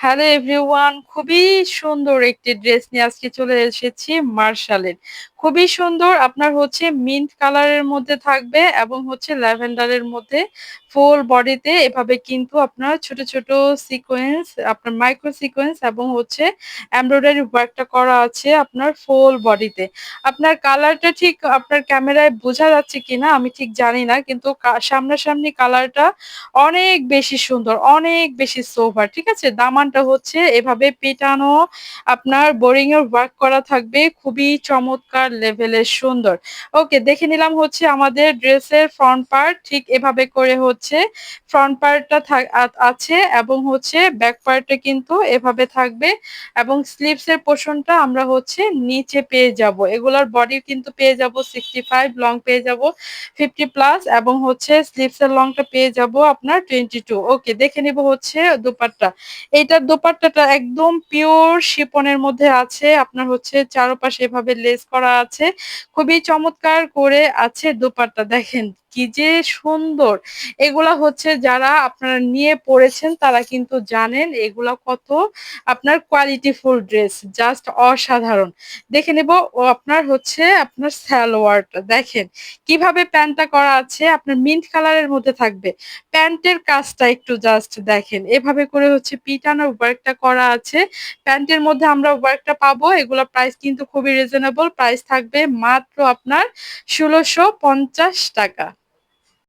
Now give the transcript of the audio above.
Hello everyone, খুবই সুন্দর একটি ড্রেস নিয়ে আজকে চলে এসেছি মার্শালের। খুবই সুন্দর, আপনার হচ্ছে মিন্ট কালারের মধ্যে থাকবে এবং হচ্ছে ল্যাভেন্ডারের মধ্যে ফুল বডিতে এভাবে কিন্তু আপনার ছোট ছোট সিকোয়েন্স, আপনার মাইক্রো সিকোয়েন্স এবং হচ্ছে এমব্রয়ডারি ওয়ার্কটা করা আছে আপনার ফুল বডিতে। আপনার কালারটা ঠিক আপনার ক্যামেরায় বোঝা যাচ্ছে কিনা আমি ঠিক জানি না, কিন্তু সামনাসামনি কালারটা অনেক বেশি সুন্দর, অনেক বেশি সোবার। ঠিক আছে? দামানটা হচ্ছে এভাবে পেটানো, আপনার বোরিং এর ওয়ার্ক করা থাকবে। খুবই চমৎকার লেভেলের সুন্দর। ওকে, দেখে নিলাম হচ্ছে আমাদের ড্রেসের ফ্রন্ট পার্ট ঠিক এভাবে করে হচ্ছে ফ্রন্ট পার্টটা আছে এবং হচ্ছে ব্যাক পার্টে কিন্তু এভাবে থাকবে এবং স্লিভস এর পোরশনটা আমরা হচ্ছে নিচে পেয়ে যাব। এগুলার বডি কিন্তু পেয়ে যাব 65, লং পেয়ে যাব 50 প্লাস এবং হচ্ছে স্লিভস এর লংটা পেয়ে যাব আপনার 22। ওকে, দেখে নিব হচ্ছে দোপাট্টা। এইটার দোপাট্টাটা একদম পিওর শিপনের মধ্যে আছে, আপনার হচ্ছে চারপাশে এভাবে লেস করা আছে, খুবই চমৎকার করে আছে দোপাট্টা। দেখেন কি যে সুন্দর। এগুলা হচ্ছে যারা আপনারা নিয়ে পড়েছেন তারা কিন্তু জানেন এগুলা কত আপনার কোয়ালিটিফুল ড্রেস, জাস্ট অসাধারণ। দেখে নেব ও আপনার হচ্ছে আপনার সালোয়ারটা দেখেন কিভাবে প্যান্টটা করা আছে, আপনার মিন্ট কালারের মধ্যে থাকবে। প্যান্টের কাজটা একটু জাস্ট দেখেন, এভাবে করে হচ্ছে পিটানোর ওয়ার্কটা করা আছে। প্যান্টের মধ্যে আমরা ওয়ার্কটা পাবো। এগুলো প্রাইস কিন্তু খুবই রিজনেবল, প্রাইস থাকবে মাত্র আপনার ১৬৫০ টাকা।